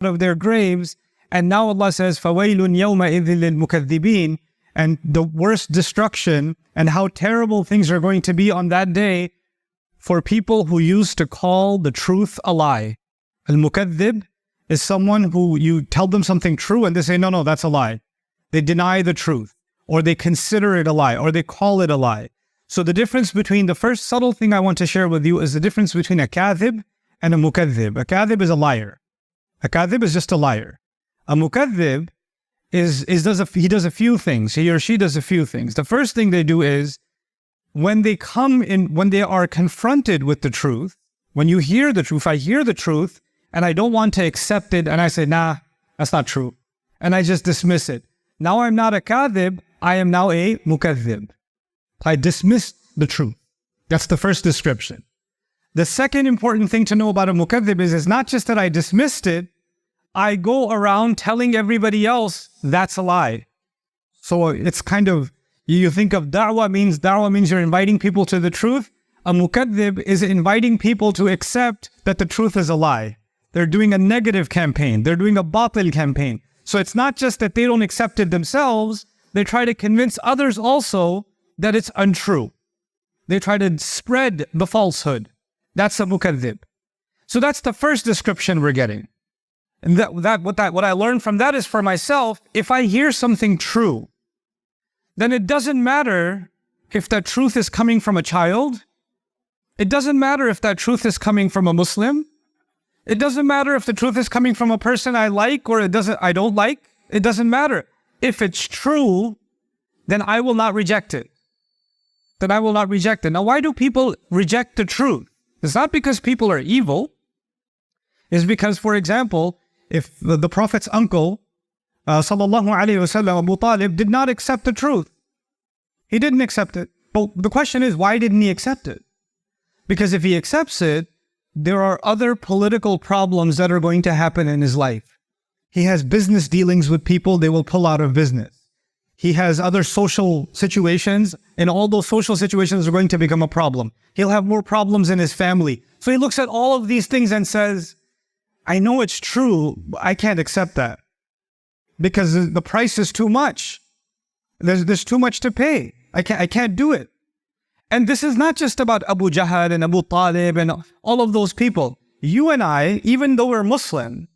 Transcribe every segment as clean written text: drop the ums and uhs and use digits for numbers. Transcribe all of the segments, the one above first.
of their graves. And now Allah says, فَوَيْلٌ يَوْمَئِذٍ لِلْمُكَذِّبِينَ, and the worst destruction and how terrible things are going to be on that day for people who used to call the truth a lie. Al-Mukaddib is someone who you tell them something true and they say, no, that's a lie. They deny the truth, or they consider it a lie, or they call it a lie. So the difference between, the first subtle thing I want to share with you is the difference between a kadhib and a mukaddib. A kadhib is a liar. A kadhib is just a liar. A mukaddib he does a few things. He or she does a few things. The first thing they do is, when they are confronted with the truth, when you hear the truth, I hear the truth and I don't want to accept it, and I say, nah, that's not true, and I just dismiss it. Now I'm not a kadhib, I am now a mukaddib. I dismissed the truth. That's the first description. The second important thing to know about a mukaddib is not just that I dismissed it, I go around telling everybody else that's a lie. So it's kind of, you think of da'wah means you're inviting people to the truth. A mukaddib is inviting people to accept that the truth is a lie. They're doing a negative campaign. They're doing a batil campaign. So it's not just that they don't accept it themselves, they try to convince others also that it's untrue. They try to spread the falsehood. That's a mukaddib. So that's the first description we're getting. And what I learned from that is, for myself, if I hear something true, then it doesn't matter if that truth is coming from a child. It doesn't matter if that truth is coming from a Muslim. It doesn't matter if the truth is coming from a person I like or I don't like. It doesn't matter. If it's true, then I will not reject it. Now, why do people reject the truth? It's not because people are evil. It's because, for example, if the Prophet's uncle, sallallahu alayhi wasallam, Abu Talib, did not accept the truth. He didn't accept it. But the question is, why didn't he accept it? Because if he accepts it, there are other political problems that are going to happen in his life. He has business dealings with people, they will pull out of business. He has other social situations, and all those social situations are going to become a problem. He'll have more problems in his family. So he looks at all of these things and says, I know it's true, but I can't accept that because the price is too much. There's too much to pay. I can't do it. And this is not just about Abu Jahl and Abu Talib and all of those people. You and I, even though we're Muslim,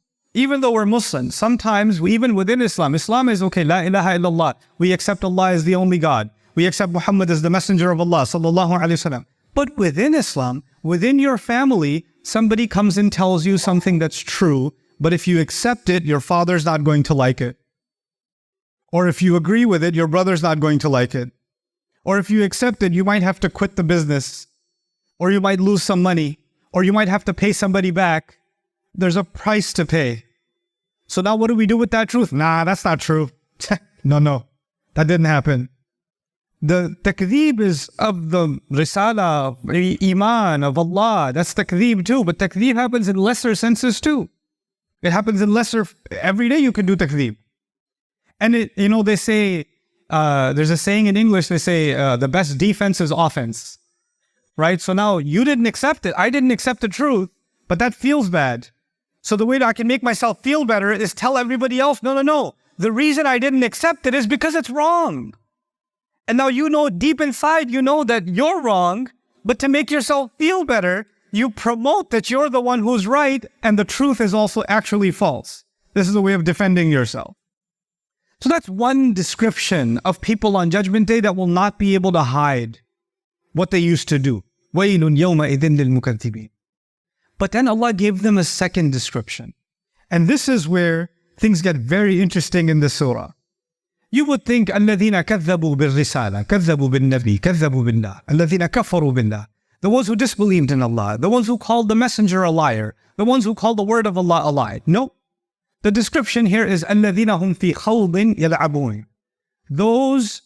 sometimes even within Islam is okay, la ilaha illallah. We accept Allah as the only God. We accept Muhammad as the messenger of Allah, sallallahu alaihi wasallam. But within Islam, within your family, somebody comes and tells you something that's true, but if you accept it, your father's not going to like it. Or if you agree with it, your brother's not going to like it. Or if you accept it, you might have to quit the business. Or you might lose some money. Or you might have to pay somebody back. There's a price to pay. So now what do we do with that truth? Nah, that's not true. No, that didn't happen. The takdeeb is of the risala, iman of Allah. That's takdeeb too. But takdeeb happens in lesser senses too. It happens in lesser, every day you can do takdeeb. And they say, there's a saying in English, they say, the best defense is offense. Right? So now you didn't accept it. I didn't accept the truth, but that feels bad. So the way that I can make myself feel better is tell everybody else, no. The reason I didn't accept it is because it's wrong. And now deep inside, that you're wrong, but to make yourself feel better, you promote that you're the one who's right and the truth is also actually false. This is a way of defending yourself. So that's one description of people on Judgment Day that will not be able to hide what they used to do. وَيْلٌ يَوْمَئِذٍ لِلْمُكَذِّبِينَ. But then Allah gave them a second description. And this is where things get very interesting in the surah. You would think الَّذِينَ كَذَّبُوا بِالرِّسَالَةِ كَذَّبُوا بِالنَّبِي كَذَّبُوا بِاللَّهِ الَّذِينَ كَفَرُوا بِاللَّهِ. The ones who disbelieved in Allah, the ones who called the messenger a liar, the ones who called the word of Allah a lie. No. The description here is الَّذِينَ هُمْ فِي خَوْضٍ يَلْعَبُونَ. Those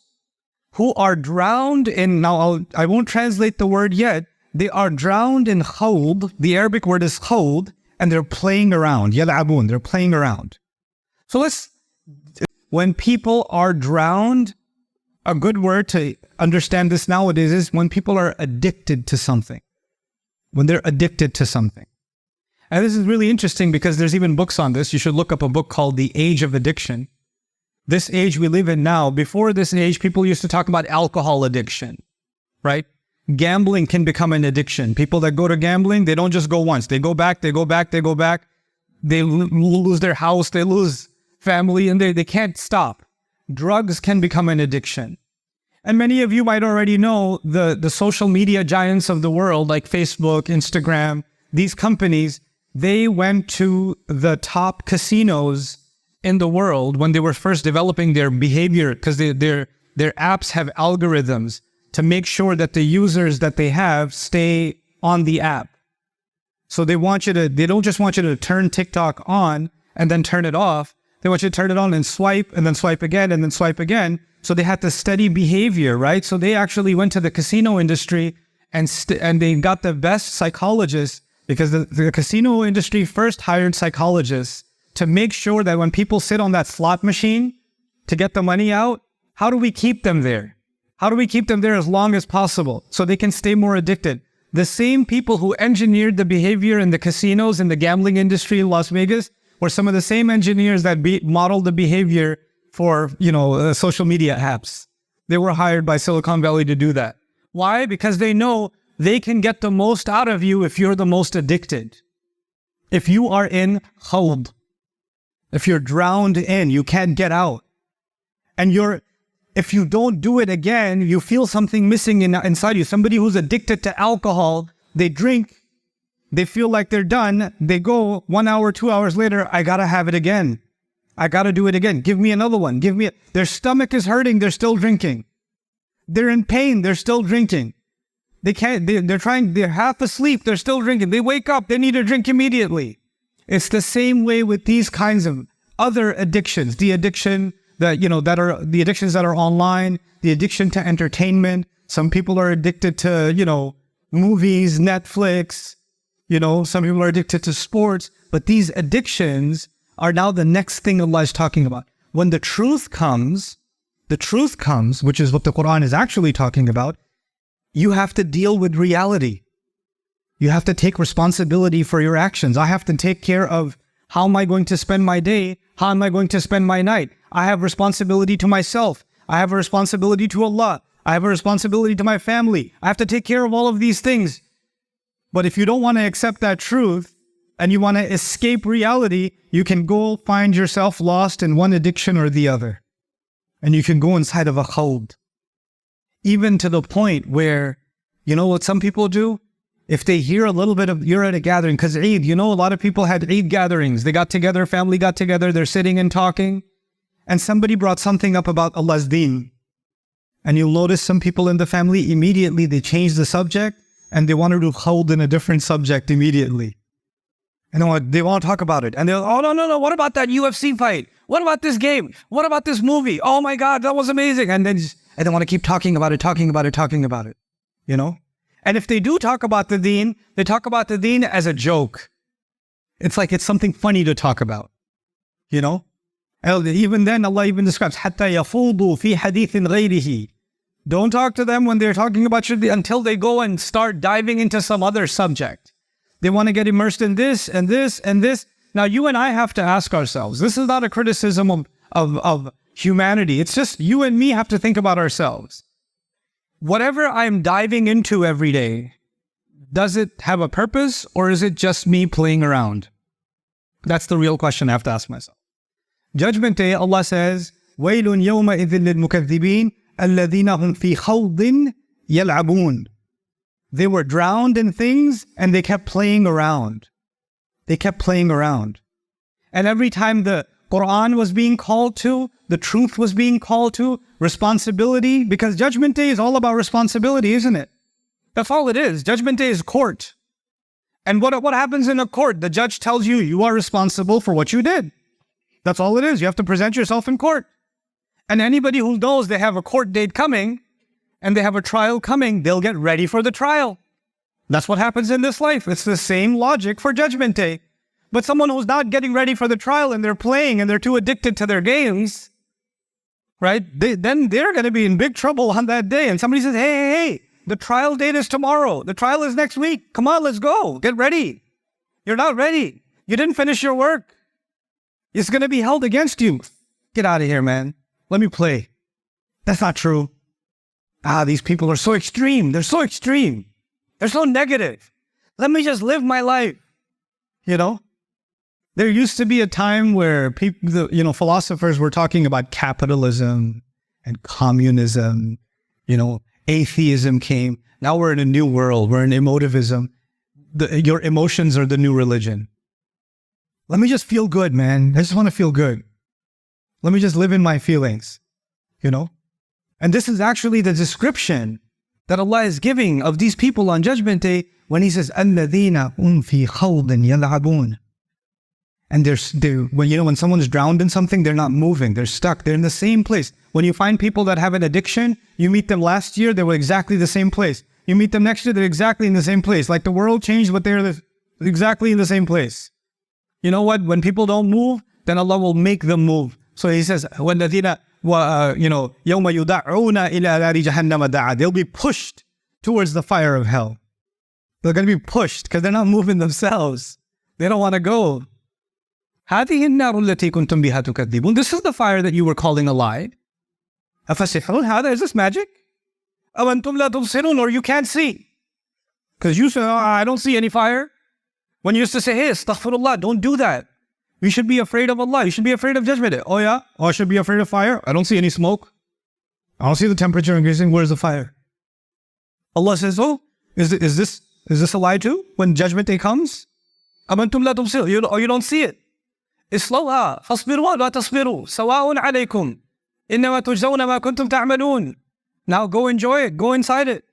who are drowned in, now I won't translate the word yet, they are drowned in khawd. The Arabic word is khawd, and they're playing around. يَلْعَبُونَ, they're playing around. So when people are drowned, a good word to understand this nowadays is when people are addicted to something. When they're addicted to something. And this is really interesting because there's even books on this. You should look up a book called The Age of Addiction. This age we live in now, before this age, people used to talk about alcohol addiction, right? Gambling can become an addiction. People that go to gambling, they don't just go once. They go back, they go back, they go back. They lose their house, they lose family, and they can't stop. Drugs can become an addiction. And many of you might already know the social media giants of the world, like Facebook, Instagram, these companies, they went to the top casinos in the world when they were first developing their behavior, because their apps have algorithms to make sure that the users that they have stay on the app. So they don't just want you to turn TikTok on and then turn it off. They want you to turn it on and then swipe again and then swipe again. So they had to study behavior, right? So they actually went to the casino industry and they got the best psychologists, because the casino industry first hired psychologists to make sure that when people sit on that slot machine to get the money out, how do we keep them there? How do we keep them there as long as possible so they can stay more addicted? The same people who engineered the behavior in the casinos and the gambling industry in Las Vegas were some of the same engineers that modeled the behavior for, social media apps. They were hired by Silicon Valley to do that. Why? Because they know they can get the most out of you if you're the most addicted. If you are in khawd, if you're drowned in, you can't get out. And if you don't do it again, you feel something missing inside you. Somebody who's addicted to alcohol, they drink, they feel like they're done, they go 1 hour, 2 hours later, I gotta have it again. I gotta do it again. Give me another one. Their stomach is hurting, they're still drinking. They're in pain, they're still drinking. They're half asleep, they're still drinking. They wake up, they need a drink immediately. It's the same way with these kinds of other addictions. The addictions that are online, the addiction to entertainment. Some people are addicted to, movies, Netflix. Some people are addicted to sports. But these addictions are now the next thing Allah is talking about. When the truth comes, which is what the Quran is actually talking about, you have to deal with reality. You have to take responsibility for your actions. I have to take care of how am I going to spend my day? How am I going to spend my night? I have responsibility to myself. I have a responsibility to Allah. I have a responsibility to my family. I have to take care of all of these things. But if you don't want to accept that truth and you want to escape reality, you can go find yourself lost in one addiction or the other. And you can go inside of a khawd. Even to the point where, what some people do? If they hear a little bit of, you're at a gathering, because Eid, a lot of people had Eid gatherings. They got together, family got together, they're sitting and talking. And somebody brought something up about Allah's deen. And you'll notice some people in the family, immediately they change the subject and they want to do khawd in a different subject immediately. And they want to talk about it. And they're, oh, no, what about that UFC fight? What about this game? What about this movie? Oh my God, that was amazing. And they want to keep talking about it. And if they do talk about the deen, they talk about the deen as a joke. It's like it's something funny to talk about, And even then, Allah even describes, حَتَّى يَفُوضُوا فِي حَدِيثٍ غَيْرِهِ. Don't talk to them when they're talking about your deen until they go and start diving into some other subject. They want to get immersed in this and this and this. Now, you and I have to ask ourselves, this is not a criticism of humanity. It's just you and me have to think about ourselves. Whatever I'm diving into every day, does it have a purpose or is it just me playing around? That's the real question I have to ask myself. Judgment Day, Allah says, وَيْلٌ يَوْمَئِذٍ لِلْمُكَذِّبِينَ الَّذِينَ هُمْ فِي خَوْضٍ يَلْعَبُونَ. They were drowned in things and they kept playing around. And every time the Quran was being called to, the truth was being called to, responsibility, because Judgment Day is all about responsibility, isn't it? That's all it is. Judgment Day is court. And what happens in a court? The judge tells you, you are responsible for what you did. That's all it is. You have to present yourself in court. And anybody who knows they have a court date coming and they have a trial coming, they'll get ready for the trial. That's what happens in this life. It's the same logic for Judgment Day. But someone who's not getting ready for the trial and they're playing and they're too addicted to their games, right? Then they're going to be in big trouble on that day. And somebody says, hey, the trial date is tomorrow. The trial is next week. Come on, let's go. Get ready. You're not ready. You didn't finish your work. It's going to be held against you. Get out of here, man. Let me play. That's not true. These people are so extreme. They're so extreme. They're so negative. Let me just live my life. You know? There used to be a time where people, philosophers were talking about capitalism and communism. Atheism came. Now we're in a new world. We're in emotivism. Your emotions are the new religion. Let me just feel good, man. I just want to feel good. Let me just live in my feelings. And this is actually the description that Allah is giving of these people on Judgment Day when He says, الَّذِينَ هُمْ فِي خَوْضٍ يَلْعَبُونَ. And when someone's drowned in something, they're not moving. They're stuck. They're in the same place. When you find people that have an addiction, you meet them last year, they were exactly the same place. You meet them next year, they're exactly in the same place. Like the world changed, but they're exactly in the same place. You know what? When people don't move, then Allah will make them move. So He says, وَالَّذِينَ يَوْمَ يُدَعُونَ إِلَى نَارِ جَهَنَّمَ دَعَا. They'll be pushed towards the fire of hell. They're going to be pushed because they're not moving themselves. They don't want to go. هَذِهِ النَّارُ الَّتِي كُنْتُمْ بِهَا تُكَذِّبُونَ. This is the fire that you were calling a lie. أَفَسِحْرٌ هَذَا? Is this magic? أَوْ أَنْتُمْ لَا تُبْصِرُونَ? Or you can't see. Because you say, I don't see any fire. When you used to say, hey, astaghfirullah, don't do that. You should be afraid of Allah. You should be afraid of judgment. Oh yeah? Oh, I should be afraid of fire? I don't see any smoke. I don't see the temperature increasing. Where's the fire? Allah says, oh, is this a lie too? When Judgment Day comes? أَمْ أَنْتُمْ لَا تُبْصِرُونَ? You don't see it. اصلوها فاصبروا ولا تصبروا سواء عليكم إنما تجزون ما كنتم تعملون. Now go enjoy it. Go inside it.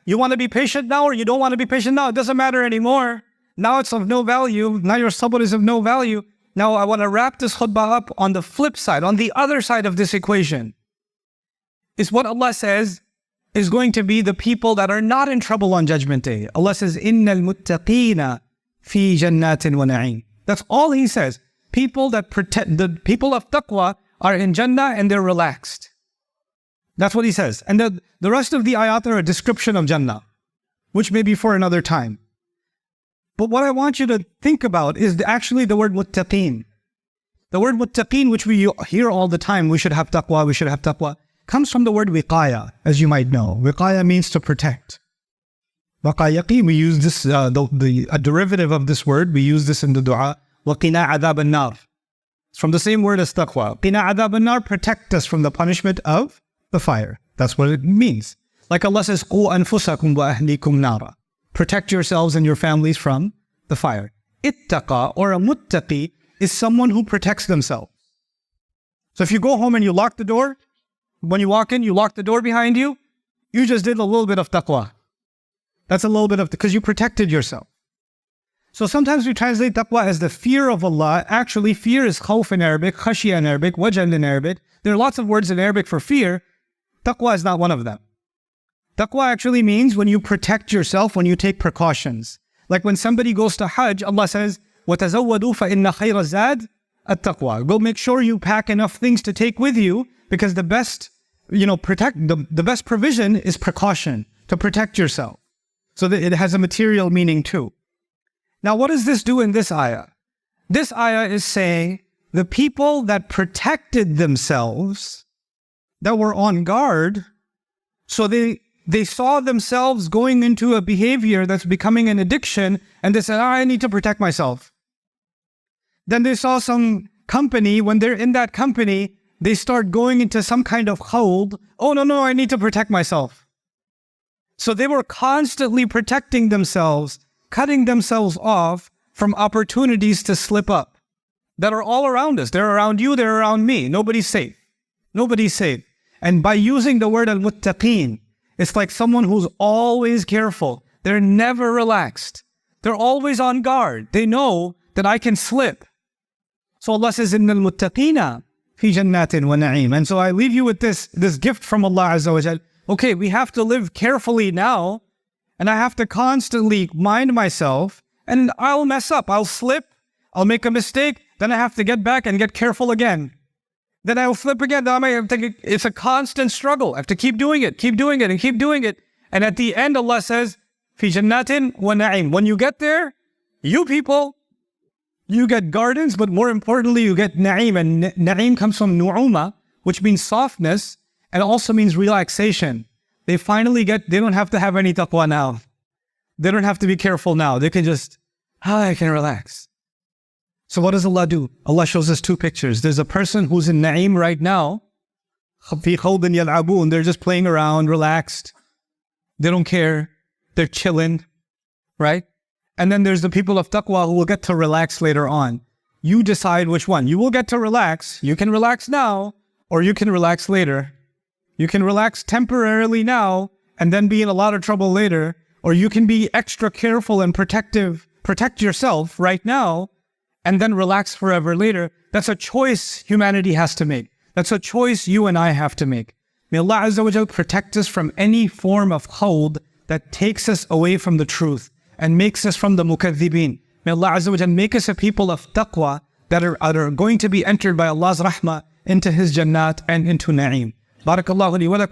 You want to be patient now or you don't want to be patient now? It doesn't matter anymore. Now it's of no value. Now your sabr is of no value. Now I want to wrap this khutbah up on the flip side, on the other side of this equation. Is what Allah says is going to be the people that are not in trouble on Judgment Day. Allah says, إِنَّ الْمُتَّقِينَ فِي جَنَّاتٍ وَنَعِيمٍ. That's all He says. People that protect, the people of taqwa are in Jannah and they're relaxed. That's what He says. And the rest of the ayat are a description of Jannah, which may be for another time. But what I want you to think about is actually the word muttaqeen. The word muttaqeen, which we hear all the time, we should have taqwa, comes from the word wiqaya, as you might know. Wiqaya means to protect. Waqayaqi, we use this, a derivative of this word, we use this in the dua, وَقِنَا عَذَابَ النَّارِ. It's from the same word as taqwa. قِنَا عَذَابَ النَّارِ, protect us from the punishment of the fire. That's what it means. Like Allah says, قُوا أَنفُسَكُمْ وَأَهْلِكُمْ نَارًا. Protect yourselves and your families from the fire. Ittaqa, or a muttaqi, is someone who protects themselves. So if you go home and you lock the door, when you walk in, you lock the door behind you, you just did a little bit of taqwa. That's a little bit of, because you protected yourself. So sometimes we translate taqwa as the fear of Allah. Actually, fear is khawf in Arabic, khashya in Arabic, wajal in Arabic. There are lots of words in Arabic for fear. Taqwa is not one of them. Taqwa actually means when you protect yourself, when you take precautions. Like when somebody goes to Hajj, Allah says, وَتَزَوَّدُوا فَإِنَّ خَيْرَ الزَّادِ التَّقْوَى. Go make sure you pack enough things to take with you, because the best, the best provision is precaution, to protect yourself. So that it has a material meaning too. Now what does this do in this ayah? This ayah is saying the people that protected themselves, that were on guard, so they saw themselves going into a behavior that's becoming an addiction, and they said, I need to protect myself. Then they saw some company, when they're in that company, they start going into some kind of khawd. Oh no, I need to protect myself. So they were constantly protecting themselves, cutting themselves off from opportunities to slip up that are all around us. They're around you, they're around me. Nobody's safe. Nobody's safe. And by using the word al-muttaqeen, it's like someone who's always careful. They're never relaxed. They're always on guard. They know that I can slip. So Allah says, إِنَّ الْمُتَّقِينَ فِي جَنَّاتٍ وَنَعِيمٍ. And so I leave you with this gift from Allah Azza wa Jal. Okay, we have to live carefully now, and I have to constantly mind myself, and I'll mess up, I'll slip, I'll make a mistake, then I have to get back and get careful again. Then I'll slip again, then I have to, it's a constant struggle. I have to keep doing it, and at the end Allah says, فِي جَنَّاتٍ وَنَعِيمٍ. When you get there, You people, you get gardens, but more importantly, you get na'im. And na'im comes from nu'uma, which means softness, and also means relaxation. They finally they don't have to have any taqwa now. They don't have to be careful now. They can just, I can relax. So what does Allah do? Allah shows us two pictures. There's a person who's in na'im right now. فِي خَوْضٍ يَلْعَبُونَ. They're just playing around, relaxed. They don't care. They're chilling, right? And then there's the people of taqwa who will get to relax later on. You decide which one. You will get to relax. You can relax now, or you can relax later. You can relax temporarily now, and then be in a lot of trouble later. Or you can be extra careful and protect yourself right now, and then relax forever later. That's a choice humanity has to make. That's a choice you and I have to make. May Allah Azza wa Jal protect us from any form of khawd that takes us away from the truth and makes us from the mukaththibeen. May Allah Azza wa Jal make us a people of taqwa that are going to be entered by Allah's rahmah into His jannat and into na'im. Barakallahu li wa lakum.